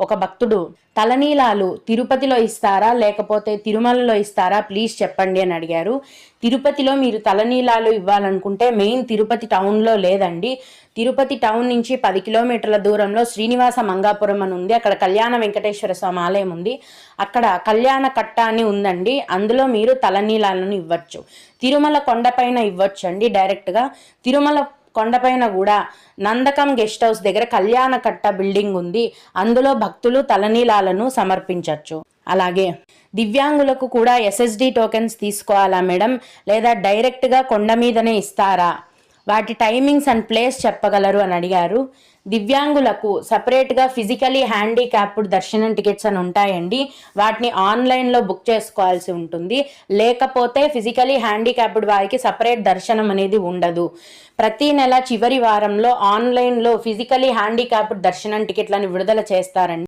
ఒక భక్తుడు తలనీలాలు తిరుపతిలో ఇస్తారా లేకపోతే తిరుమలలో ఇస్తారా ప్లీజ్ చెప్పండి అని అడిగారు. తిరుపతిలో మీరు తలనీలాలు ఇవ్వాలనుకుంటే మెయిన్ తిరుపతి టౌన్లో లేదండి. తిరుపతి టౌన్ నుంచి 10 కిలోమీటర్ల దూరంలో శ్రీనివాస మంగాపురం అని ఉంది. అక్కడ కళ్యాణ వెంకటేశ్వర స్వామి ఆలయం ఉంది. అక్కడ కళ్యాణ కట్ట అని ఉందండి. అందులో మీరు తలనీలాలను ఇవ్వచ్చు. తిరుమల కొండపైన ఇవ్వచ్చు అండి డైరెక్ట్గా. తిరుమల కొండపైన కూడా నందకం గెస్ట్ హౌస్ దగ్గర కళ్యాణ కట్ట బిల్డింగ్ ఉంది. అందులో భక్తులు తలనీలాలను సమర్పించవచ్చు. అలాగే దివ్యాంగులకు కూడా SSD టోకెన్స్ తీసుకోవాలా మేడం, లేదా డైరెక్ట్గా కొండ మీదనే ఇస్తారా, వాటి టైమింగ్స్ అండ్ ప్లేస్ చెప్పగలరు అని అడిగారు. దివ్యాంగులకు సపరేట్గా ఫిజికలీ హ్యాండిక్యాప్డ్ దర్శనం టికెట్స్ అని ఉంటాయండి. వాటిని ఆన్లైన్లో బుక్ చేసుకోవాల్సి ఉంటుంది. లేకపోతే ఫిజికలీ హ్యాండిక్యాప్డ్ వారికి సపరేట్ దర్శనం అనేది ఉండదు. ప్రతి నెల చివరి వారంలో ఆన్లైన్లో ఫిజికలీ హ్యాండిక్యాప్డ్ దర్శనం టికెట్లను విడుదల చేస్తారండి.